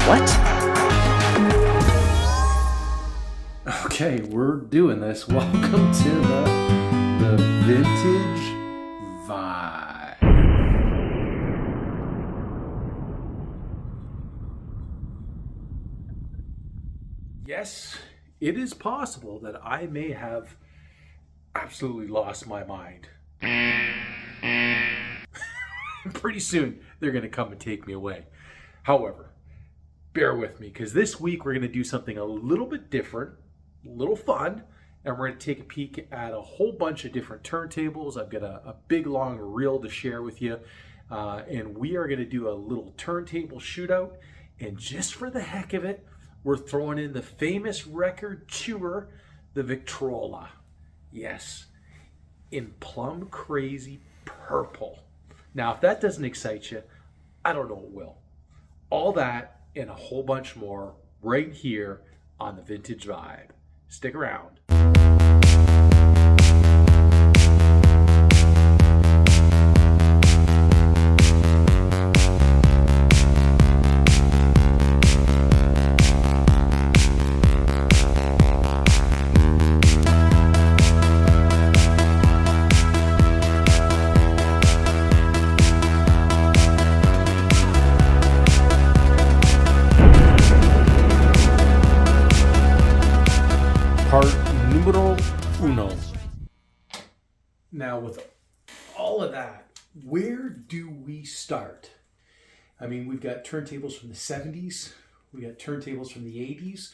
What? Okay, we're doing this. Welcome to the Vintage Vibe. Yes, it is possible that I may have absolutely lost my mind. Pretty soon, they're going to come and take me away. However, bear with me, because this week we're going to do something a little bit different, a little fun, and we're going to take a peek at a whole bunch of different turntables. I've got a big, long reel to share with you, and we are going to do a little turntable shootout, and just for the heck of it, we're throwing in the famous record chewer, the Victrola. Yes, in plum crazy purple. Now, if that doesn't excite you, I don't know what will. All that and a whole bunch more right here on the Vintage Vibe. Stick around. Part numero uno. Now, with all of that, where do we start? I mean, we've got turntables from the 70s. We got turntables from the 80s.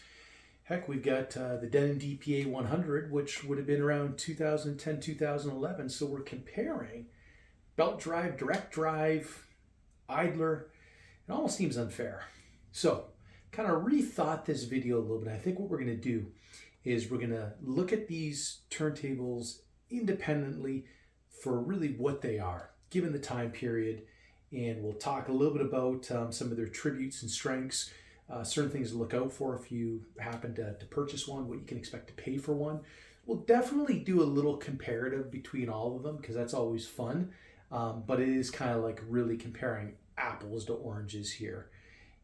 Heck, we've got the Denon DPA-100, which would have been around 2010, 2011. So we're comparing belt drive, direct drive, idler. It almost seems unfair. So, kind of rethought this video a little bit. I think what we're going to do is we're going to look at these turntables independently for really what they are, given the time period, and we'll talk a little bit about some of their tributes and strengths, certain things to look out for if you happen to purchase one, what you can expect to pay for one. We'll definitely do a little comparative between all of them because that's always fun, but it is kind of like really comparing apples to oranges here.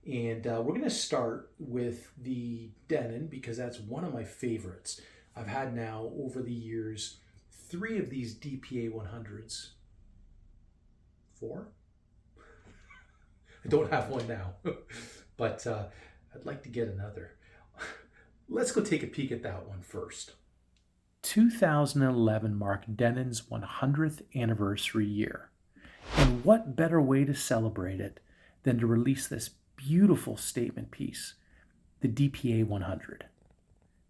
And we're going to start with the Denon because that's one of my favorites. I've had now over the years 3 of these DPA-100s. 4? I don't have one now, but I'd like to get another. Let's go take a peek at that one first. 2011 marked Denon's 100th anniversary year. And what better way to celebrate it than to release this beautiful statement piece, the DPA-100.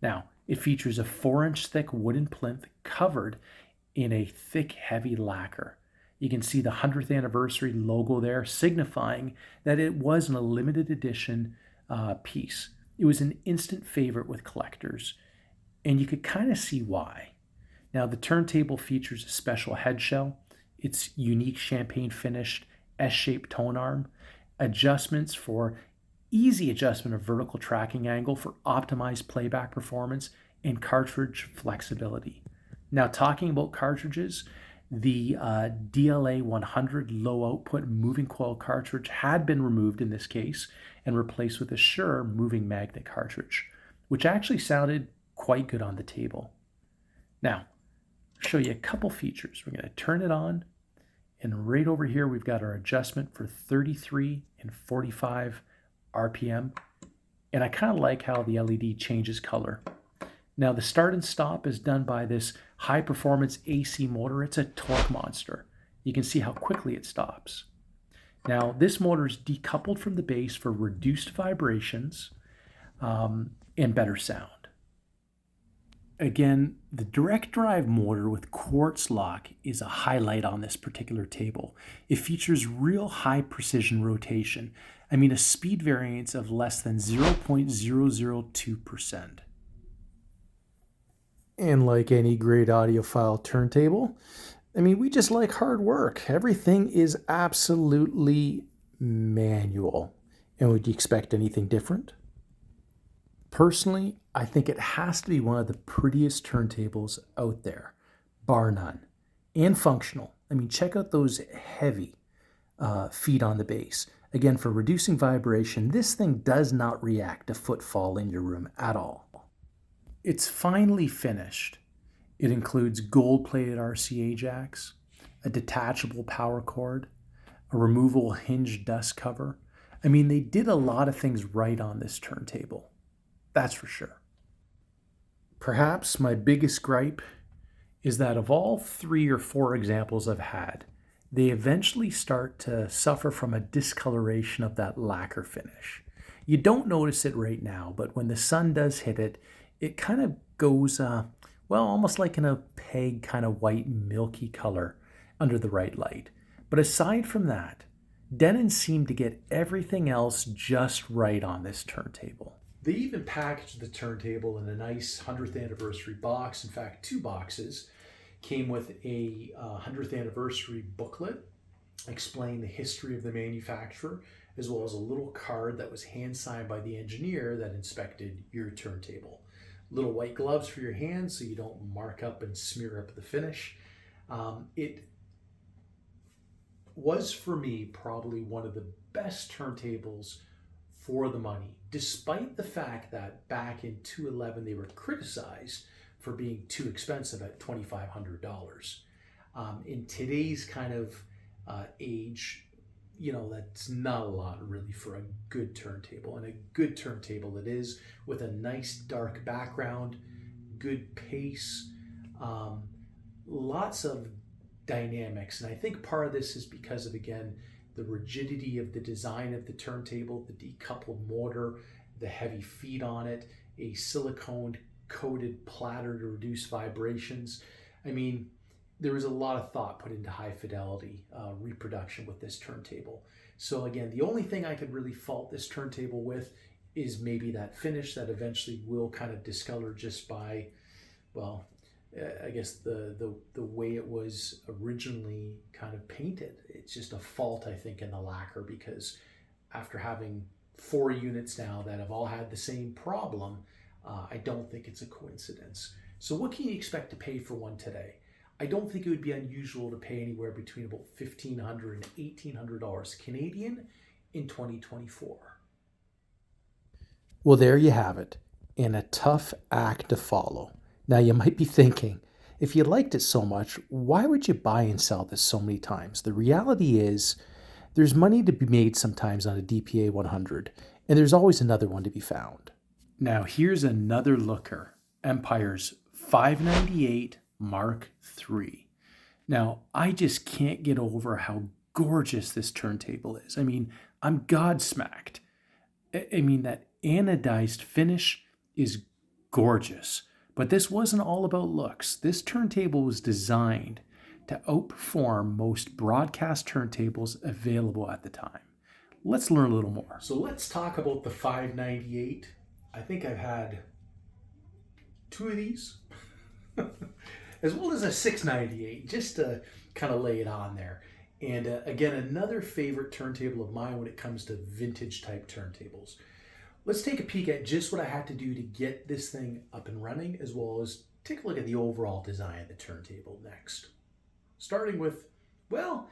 Now, it features a 4-inch thick wooden plinth covered in a thick, heavy lacquer. You can see the 100th anniversary logo there, signifying that it was a limited edition piece. It was an instant favorite with collectors, and you could kind of see why. Now, the turntable features a special head shell, its unique champagne finished S-shaped tone arm, adjustments for easy adjustment of vertical tracking angle for optimized playback performance, and cartridge flexibility. Now, talking about cartridges, the DLA-100 low output moving coil cartridge had been removed in this case and replaced with a Shure moving magnet cartridge, which actually sounded quite good on the table. Now, I'll show you a couple features. We're going to turn it on, and right over here we've got our adjustment for 33 and 45 RPM. And I kind of like how the LED changes color. Now, the start and stop is done by this high performance AC motor. It's a torque monster. You can see how quickly it stops. Now, this motor is decoupled from the bass for reduced vibrations and better sound. Again, the direct drive motor with quartz lock is a highlight on this particular table. It features real high precision rotation. I mean, a speed variance of less than 0.002%. And like any great audiophile turntable, I mean, we just like hard work. Everything is absolutely manual. And would you expect anything different? Personally, I think it has to be one of the prettiest turntables out there, bar none, and functional. I mean, check out those heavy feet on the bass. Again, for reducing vibration, this thing does not react to footfall in your room at all. It's finely finished. It includes gold-plated RCA jacks, a detachable power cord, a removable hinge dust cover. I mean, they did a lot of things right on this turntable. That's for sure. Perhaps my biggest gripe is that of all 3 or 4 examples I've had, they eventually start to suffer from a discoloration of that lacquer finish. You don't notice it right now, but when the sun does hit it, it kind of goes, well, almost like an opaque kind of white milky color under the right light. But aside from that, Denon seemed to get everything else just right on this turntable. They even packaged the turntable in a nice 100th anniversary box. In fact, 2 boxes. Came with a 100th anniversary booklet explaining the history of the manufacturer, as well as a little card that was hand signed by the engineer that inspected your turntable. Little white gloves for your hands so you don't mark up and smear up the finish. It was, for me, probably one of the best turntables for the money, despite the fact that back in 2011 they were criticized for being too expensive at $2,500. In today's kind of age, you know, that's not a lot really for a good turntable, and a good turntable it is, with a nice dark background, good pace, lots of dynamics. And I think part of this is because of, again, the rigidity of the design of the turntable, the decoupled motor, the heavy feet on it, a silicone coated platter to reduce vibrations. I mean, there was a lot of thought put into high fidelity reproduction with this turntable. So again, the only thing I could really fault this turntable with is maybe that finish that eventually will kind of discolor just by, well, I guess the way it was originally kind of painted. It's just a fault, I think, in the lacquer, because after having 4 units now that have all had the same problem, I don't think it's a coincidence. So what can you expect to pay for one today? I don't think it would be unusual to pay anywhere between about $1,500 and $1,800 Canadian in 2024. Well, there you have it, and a tough act to follow. Now you might be thinking, if you liked it so much, why would you buy and sell this so many times? The reality is, there's money to be made sometimes on a DPA-100, and there's always another one to be found. Now here's another looker, Empire's 598 Mark III. Now, I just can't get over how gorgeous this turntable is. I mean, I'm godsmacked. I mean, that anodized finish is gorgeous. But this wasn't all about looks. This turntable was designed to outperform most broadcast turntables available at the time. Let's learn a little more. So let's talk about the 598. I think I've had 2 of these, as well as a 698, just to kind of lay it on there. And again, another favorite turntable of mine when it comes to vintage type turntables. Let's take a peek at just what I had to do to get this thing up and running, as well as take a look at the overall design of the turntable next. Starting with, well,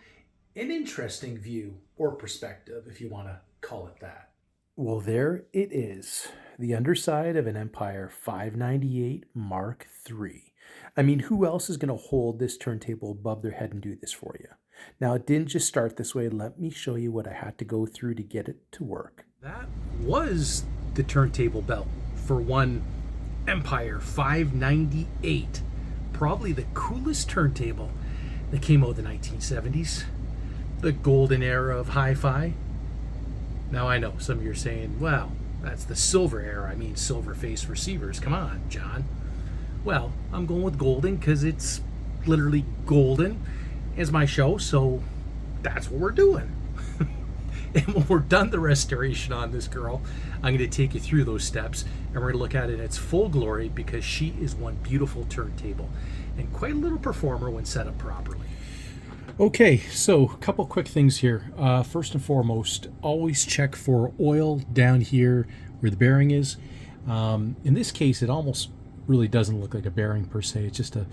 an interesting view or perspective, if you want to call it that. Well, there it is, the underside of an Empire 598 Mark III. I mean, who else is going to hold this turntable above their head and do this for you? Now, it didn't just start this way. Let me show you what I had to go through to get it to work. That was the turntable belt for one Empire 598. Probably the coolest turntable that came out in the 1970s. The golden era of hi-fi. Now I know some of you are saying, well, that's the silver era. I mean, silver face receivers. Come on, John. Well, I'm going with golden because it's literally golden as my show, so that's what we're doing. And when we're done the restoration on this girl, I'm going to take you through those steps, and we're going to look at it in its full glory, because she is one beautiful turntable and quite a little performer when set up properly. Okay, so a couple quick things here. First and foremost, always check for oil down here where the bearing is. In this case, it almost really doesn't look like a bearing per se. It's just a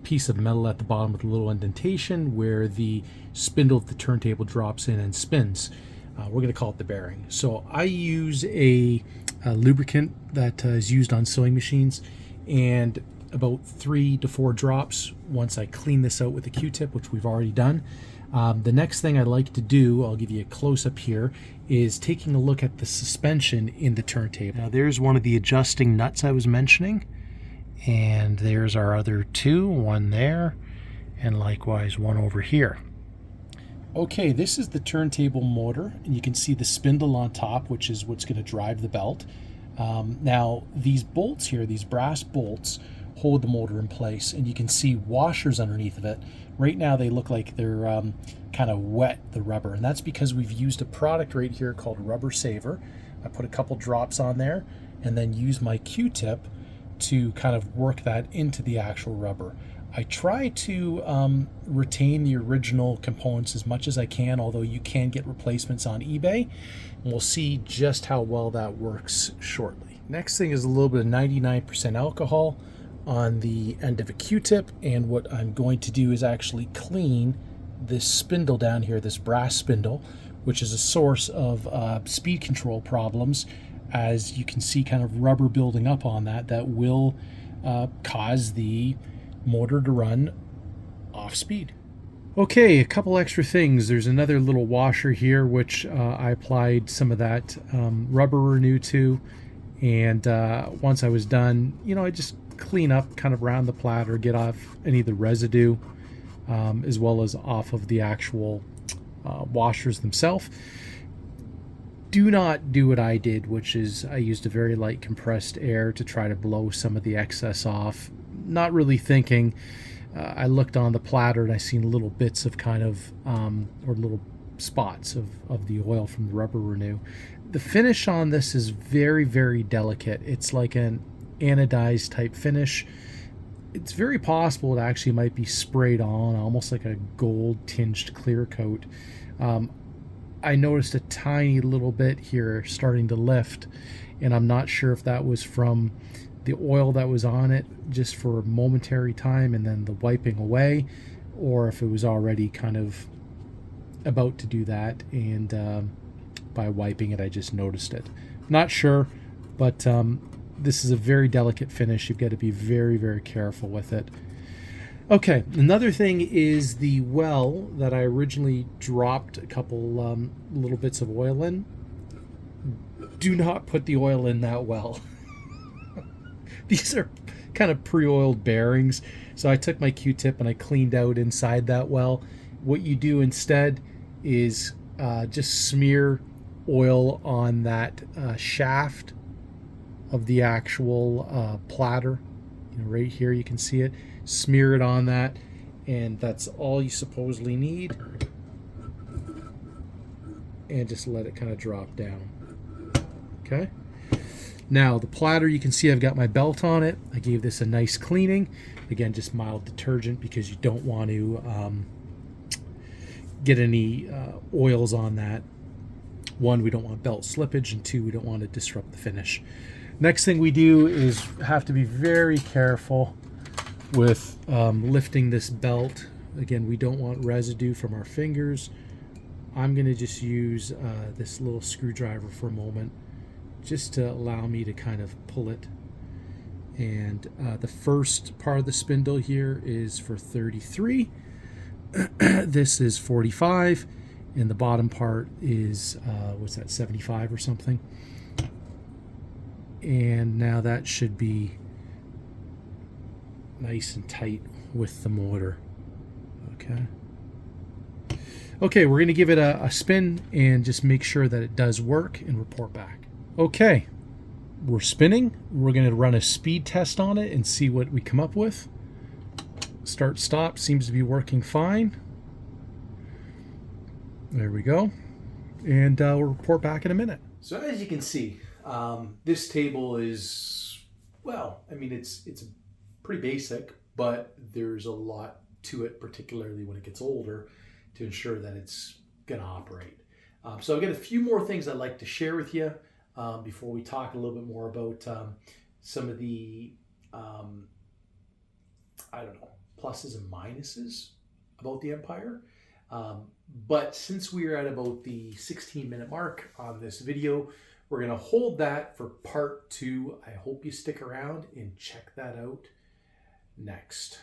piece of metal at the bottom with a little indentation where the spindle of the turntable drops in and spins. We're going to call it the bearing. So I use a lubricant that is used on sewing machines, and about 3 to 4 drops once I clean this out with a Q-tip, which we've already done. The next thing I like to do, I'll give you a close-up here, is taking a look at the suspension in the turntable. Now there's one of the adjusting nuts I was mentioning, and there's our other 2, one there, and likewise one over here. Okay, this is the turntable motor, and you can see the spindle on top, which is what's going to drive the belt. Now, these bolts here, these brass bolts, hold the motor in place, and you can see washers underneath of it. Right now, they look like they're kind of wet, the rubber, and that's because we've used a product right here called Rubber Saver. I put a couple drops on there, and then use my Q-tip to kind of work that into the actual rubber. I try to retain the original components as much as I can, although you can get replacements on eBay. And we'll see just how well that works shortly. Next thing is a little bit of 99% alcohol on the end of a Q-tip, and what I'm going to do is actually clean this spindle down here, this brass spindle, which is a source of speed control problems. As you can see, kind of rubber building up on that will cause the motor to run off speed. Okay, a couple extra things. There's another little washer here which I applied some of that rubber renew to, and once I was done, I just clean up kind of around the platter, get off any of the residue, as well as off of the actual washers themselves. Do not do what I did, which is I used a very light compressed air to try to blow some of the excess off. Not really thinking. I looked on the platter and I seen little bits of kind of, or little spots of the oil from the rubber renew. The finish on this is very, very delicate. It's like an anodized type finish. It's very possible it actually might be sprayed on, almost like a gold tinged clear coat. I noticed a tiny little bit here starting to lift, and I'm not sure if that was from the oil that was on it just for a momentary time and then the wiping away, or if it was already kind of about to do that, and by wiping it I just noticed it. Not sure, but this is a very delicate finish. You've got to be very, very careful with it. Okay, another thing is the well that I originally dropped a couple little bits of oil in. Do not put the oil in that well. These are kind of pre-oiled bearings, so I took my Q-tip and I cleaned out inside that well. What you do instead is just smear oil on that shaft of the actual platter. Right here you can see it. Smear it on that, and that's all you supposedly need, and just let it kind of drop down. Okay, now the platter, you can see I've got my belt on it. I gave this a nice cleaning, again just mild detergent, because you don't want to get any oils on that. One, we don't want belt slippage, and 2, we don't want to disrupt the finish. Next thing we do is have to be very careful with lifting this belt. Again, we don't want residue from our fingers. I'm going to just use this little screwdriver for a moment, just to allow me to kind of pull it. And the first part of the spindle here is for 33. This is 45, and the bottom part is what's that, 75 or something. And now that should be nice and tight with the motor. Okay, we're going to give it a spin and just make sure that it does work and report back. Okay, we're spinning. We're going to run a speed test on it and see what we come up with. Start stop seems to be working fine. There we go, and we'll report back in a minute. So as you can see, this table is, well, I mean, it's pretty basic, but there's a lot to it, particularly when it gets older, to ensure that it's going to operate. So I've got a few more things I'd like to share with you before we talk a little bit more about some of the, I don't know, pluses and minuses about the Empire. But since we are at about the 16-minute mark on this video, we're going to hold that for part 2. I hope you stick around and check that out next.